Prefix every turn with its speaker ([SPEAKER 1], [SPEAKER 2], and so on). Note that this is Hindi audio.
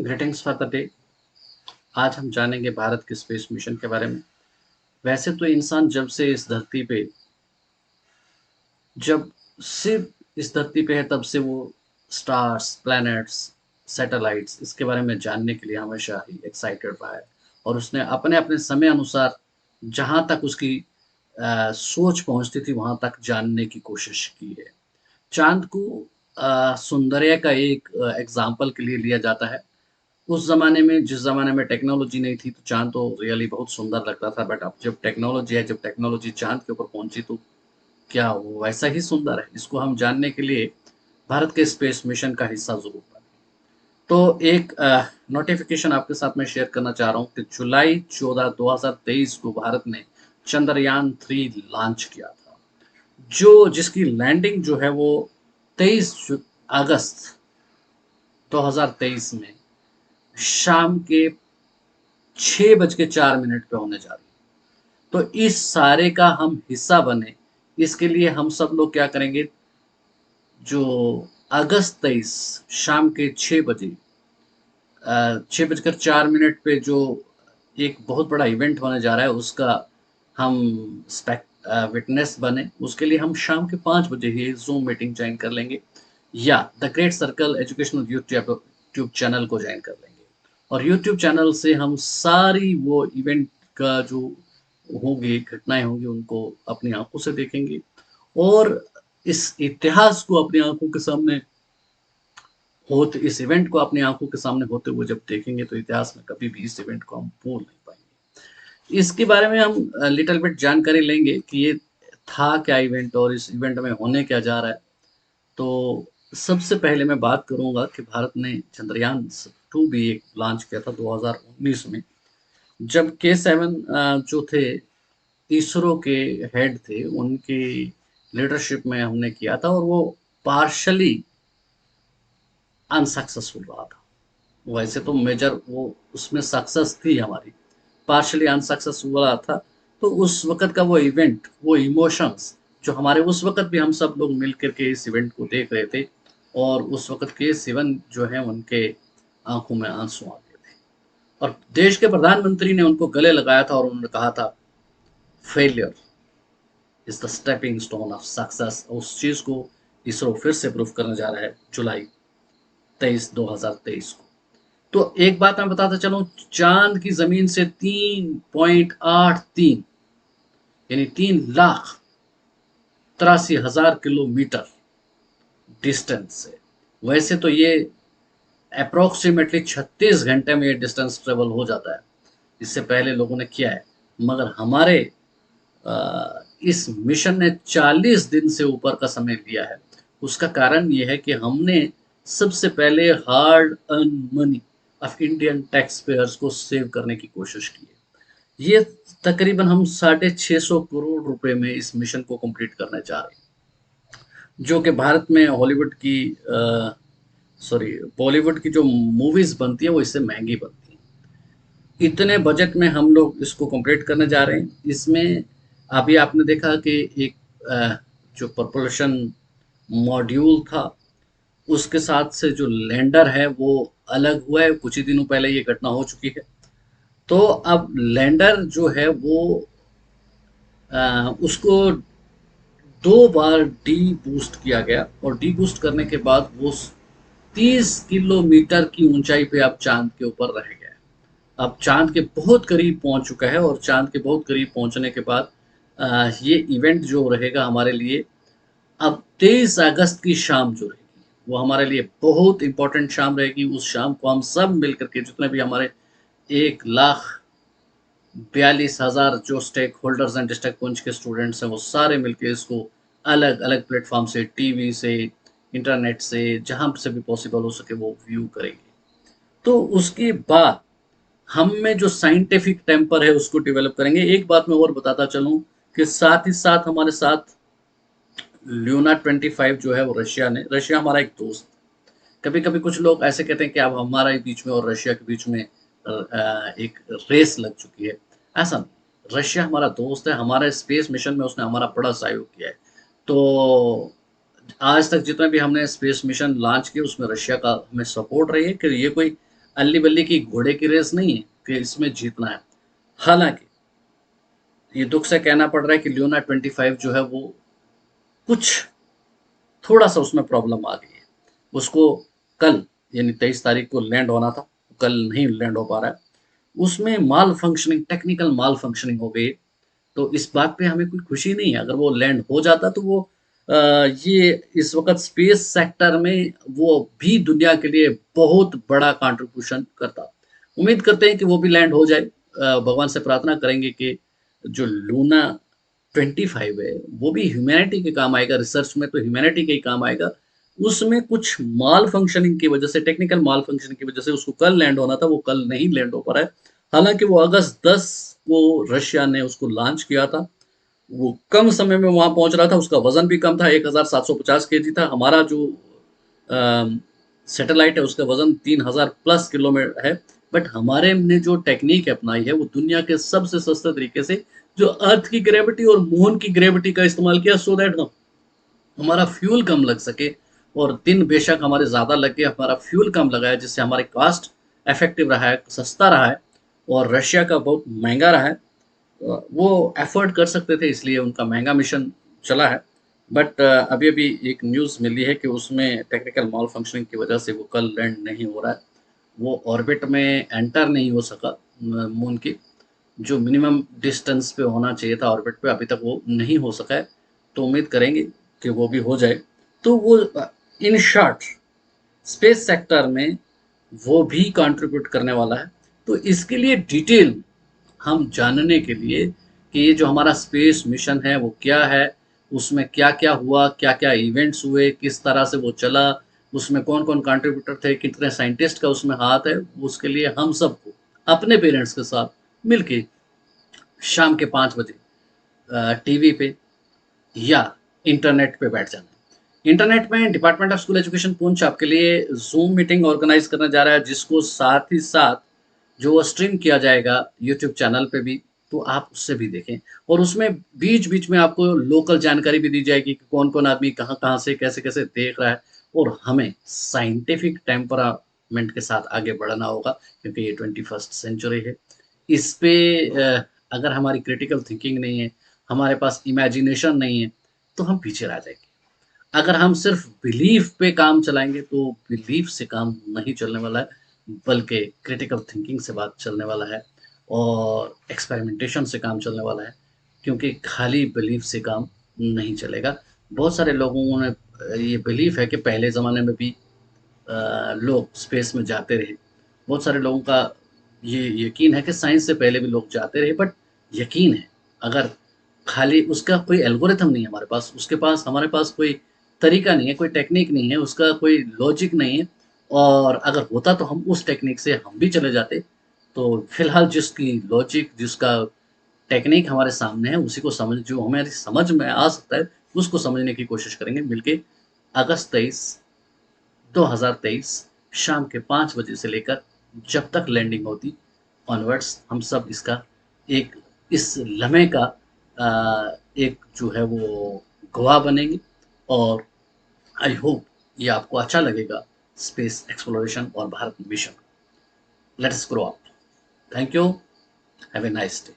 [SPEAKER 1] Greetings for the day. आज हम जानेंगे भारत के स्पेस मिशन के बारे में। वैसे तो इंसान जब से इस धरती पे जब सिर्फ इस धरती पे है तब से वो स्टार्स, प्लैनेट्स, सैटेलाइट्स इसके बारे में जानने के लिए हमेशा ही एक्साइटेड रहा है और उसने अपने-अपने समय अनुसार जहाँ तक उसकी सोच पहुँचती थी वहाँ तक जानने की कोशिश की है। चाँद को सौंदर्य का एक एग्ज़ाम्पल के लिए लिया जाता है। उस ज़माने में जिस ज़माने में टेक्नोलॉजी नहीं थी तो चाँद तो रियली बहुत सुंदर लगता था, बट अब जब टेक्नोलॉजी है, जब टेक्नोलॉजी चाँद के ऊपर पहुँची तो क्या वो वैसा ही सुंदर है? इसको हम जानने के लिए भारत के स्पेस मिशन का हिस्सा ज़रूर बनें। तो एक नोटिफ़िकेशन आपके साथ मैं शेयर करना चाह रहा हूँ कि जुलाई 14, 2023 को भारत ने चंद्रयान 3 लॉन्च किया था। जिसकी लैंडिंग जो है वो 23 अगस्त 2023 में शाम के 6:04 पे होने जा रही है। तो इस सारे का हम हिस्सा बने, इसके लिए हम सब लोग क्या करेंगे, जो अगस्त 23 शाम के 6 बजे 6:04 पे जो एक बहुत बड़ा इवेंट होने जा रहा है उसका हम विटनेस बने। उसके लिए हम शाम के 5 बजे ही जूम मीटिंग ज्वाइन कर लेंगे या the great circle educational YouTube channel को ज्वाइन कर लेंगे और यूट्यूब चैनल से हम सारी वो इवेंट का जो होंगी घटनाएं होंगी उनको अपनी आंखों से देखेंगे और इस इतिहास को अपनी आंखों के सामने होते इस इवेंट को अपनी आंखों के सामने होते हुए जब देखेंगे तो इतिहास में कभी भी इस इवेंट को हम भूल नहीं पाएंगे। इसके बारे में हम लिटिल बिट जानकारी लेंगे कि ये था क्या इवेंट और इस इवेंट में होने क्या जा रहा है। तो सबसे पहले मैं बात करूंगा कि भारत ने चंद्रयान 2 भी एक लॉन्च किया था 2019 में, जब के 7 जो थे इसरो के हेड थे उनकी लीडरशिप में हमने किया था और वो पार्शली अनसक्सेसफुल रहा था। वैसे तो मेजर वो उसमें सक्सेस थी हमारी, पार्शली अनसक्सेसफुल हुआ था। तो उस वक़्त का वो इवेंट, वो इमोशंस जो हमारे उस वक़्त भी हम सब लोग मिल कर के इस इवेंट को देख रहे थे और उस वक़्त के सिवन जो है उनके आँखों में आँसू आ गए थे और देश के प्रधानमंत्री ने उनको गले लगाया था और उन्होंने कहा था, failure is the stepping stone of success. उस चीज़ को इसरो फिर से प्रूव करने जा रहा है जुलाई 23, 2023 को। तो एक बात मैं बताता चलूं, चांद की जमीन से 3.83 यानी 3,83,000 किलोमीटर डिस्टेंस से। वैसे तो ये अप्रोक्सीमेटली 36 घंटे में ये डिस्टेंस ट्रेवल हो जाता है, इससे पहले लोगों ने किया है, मगर हमारे इस मिशन ने 40 दिन से ऊपर का समय लिया है। उसका कारण ये है कि हमने सबसे पहले hard earn money of Indian tax payers को सेव करने की कोशिश की है। ये तकरीबन हम 650 करोड़ रुपए में इस मिशन को कंप्लीट करने जा रहे हैं, जो कि भारत में हॉलीवुड की सॉरी बॉलीवुड की जो मूवीज बनती है वो इससे महंगी बनती है। इतने बजट में हम लोग इसको कंप्लीट करने जा रहे हैं। इसमें अभी आपने देखा कि एक जो propulsion मॉड्यूल था उसके साथ से जो लैंडर है वो अलग हुआ है, कुछ ही दिनों पहले ये घटना हो चुकी है। तो अब लैंडर जो है वो उसको 2 बार डी बूस्ट किया गया और डी बूस्ट करने के बाद वो 30 किलोमीटर की ऊंचाई पे अब चांद के ऊपर रह गया है। अब चांद के बहुत करीब पहुंच चुका है और चांद के बहुत करीब पहुंचने के बाद ये इवेंट जो रहेगा हमारे लिए, अब 23 अगस्त की शाम जो रहेगी वो हमारे लिए बहुत इंपॉर्टेंट शाम रहेगी। उस शाम को हम सब मिल करके जितने भी हमारे 1,42,000 जो stakeholders and district Poonch के स्टूडेंट्स हैं वो सारे मिलके इसको अलग अलग प्लेटफॉर्म से, टीवी से, इंटरनेट से, जहां से भी पॉसिबल हो सके वो व्यू करेंगे। तो उसके बाद हम में जो साइंटिफिक टेम्पर है उसको डेवलप करेंगे। एक बात मैं और बताता चलूं कि साथ ही साथ हमारे साथ ल्यूना 25 जो है वो रशिया हमारा एक दोस्त। कभी कभी कुछ लोग ऐसे कहते हैं कि अब हमारा ही बीच में और रशिया के बीच में एक रेस लग चुकी है। ऐसा नहीं, रशिया हमारा दोस्त है, हमारे स्पेस मिशन में उसने हमारा बड़ा सहयोग किया है। तो आज तक जितने भी हमने स्पेस मिशन लॉन्च किए उसमें रशिया का हमें सपोर्ट रही है कि ये कोई अल्ली बल्ली की घोड़े की रेस नहीं है कि इसमें जीतना है। हालांकि ये दुख से कहना पड़ रहा है कि ल्यूना 25 जो है वो कुछ थोड़ा सा उसमें प्रॉब्लम आ गई है। उसको कल यानी 23 तारीख को लैंड होना था, कल नहीं लैंड हो पा रहा है। उसमें माल फंक्शनिंग, टेक्निकल माल फंक्शनिंग हो गई। तो इस बात पे हमें कोई खुशी नहीं है। अगर वो लैंड हो जाता तो वो ये इस वक्त स्पेस सेक्टर में वो भी दुनिया के लिए बहुत बड़ा कंट्रीब्यूशन करता। उम्मीद करते हैं कि वो भी लैंड हो जाए। भगवान से प्रार्थना करेंगे कि जो लूना 25 है वो भी ह्यूमैनिटी के काम आएगा। रिसर्च में तो ह्यूमैनिटी के ही काम आएगा। उसमें कुछ माल फंक्शनिंग की वजह से, टेक्निकल माल फंक्शनिंग की वजह से उसको कल लैंड होना था, वो कल नहीं लैंड हो पा रहा है। हालांकि वो अगस्त 10 को रशिया ने उसको लॉन्च किया था। वो कम समय में वहां पहुंच रहा था। उसका वजन भी कम था, 1750 kg था। हमारा जो सैटेलाइट है उसका वजन 3000+ किलो में है। बट हमारे ने जो टेक्निक अपनाई है वो दुनिया के सबसे सस्ते तरीके से, जो अर्थ की ग्रेविटी और मून की ग्रेविटी का इस्तेमाल किया, सो दैट हमारा फ्यूल कम लग सके। और दिन बेशक हमारे ज़्यादा लग गए, हमारा फ्यूल कम लगा है, जिससे हमारे कॉस्ट इफेक्टिव रहा है, सस्ता रहा है। और रशिया का बहुत महंगा रहा है। वो अफोर्ड कर सकते थे, इसलिए उनका महंगा मिशन चला है। बट अभी अभी एक न्यूज़ मिली है कि उसमें टेक्निकल मॉल फंक्शनिंग की वजह से वो कल लैंड नहीं हो रहा है। वो ऑर्बिट में एंटर नहीं हो सका मून की। जो मिनिमम डिस्टेंस पे होना चाहिए था ऑर्बिट पे, अभी तक वो नहीं हो सका है। तो उम्मीद करेंगे कि वो भी हो जाए। तो वो इन शॉर्ट स्पेस सेक्टर में वो भी कंट्रीब्यूट करने वाला है। तो इसके लिए डिटेल हम जानने के लिए कि ये जो हमारा स्पेस मिशन है वो क्या है, उसमें क्या क्या हुआ, क्या क्या इवेंट्स हुए, किस तरह से वो चला, उसमें कौन कौन कंट्रीब्यूटर थे, कितने साइंटिस्ट का उसमें हाथ है, उसके लिए हम सबको अपने पेरेंट्स के साथ मिलके शाम के 5 बजे टीवी पे या इंटरनेट पे बैठ जाना। इंटरनेट में department of school education Poonch आपके लिए जूम मीटिंग ऑर्गेनाइज करने जा रहा है, जिसको साथ ही साथ जो वो स्ट्रीम किया जाएगा यूट्यूब चैनल पे भी। तो आप उससे भी देखें। और उसमें बीच बीच में आपको लोकल जानकारी भी दी जाएगी कि कौन कौन आदमी कहाँ कहाँ से कैसे कैसे देख रहा है। और हमें साइंटिफिक टेम्परामेंट के साथ आगे बढ़ना होगा, क्योंकि ये 21st सेंचुरी है। इस पे अगर हमारी क्रिटिकल थिंकिंग नहीं है, हमारे पास इमेजिनेशन नहीं है, तो हम पीछे रह जाएंगे। अगर हम सिर्फ बिलीफ पे काम चलाएंगे तो बिलीफ से काम नहीं चलने वाला है, बल्कि क्रिटिकल थिंकिंग से बात चलने वाला है और एक्सपेरिमेंटेशन से काम चलने वाला है। क्योंकि खाली बिलीफ से काम नहीं चलेगा। बहुत सारे लोगों ने ये बिलीफ है कि पहले ज़माने में भी लोग स्पेस में जाते रहे। बहुत सारे लोगों का ये यकीन है कि साइंस से पहले भी लोग जाते रहे। बट यकीन है, अगर खाली उसका कोई एल्गोरिथम नहीं है हमारे पास, उसके पास हमारे पास कोई तरीका नहीं है, कोई टेक्निक नहीं है, उसका कोई लॉजिक नहीं है। और अगर होता तो हम उस टेक्निक से हम भी चले जाते। तो फिलहाल जिसकी लॉजिक, जिसका टेक्निक हमारे सामने है, उसी को समझ, जो हमारी समझ में आ सकता है उसको समझने की कोशिश करेंगे मिलके। अगस्त 2023 शाम के 5 बजे से लेकर जब तक लैंडिंग होती ऑनवर्ड्स, हम सब इसका एक, इस लम्हे का एक जो है वो गवाह बनेंगे। और आई होप ये आपको अच्छा लगेगा, स्पेस एक्सप्लोरेशन और Bharat mission. Let's grow up. Thank you. Have a nice day.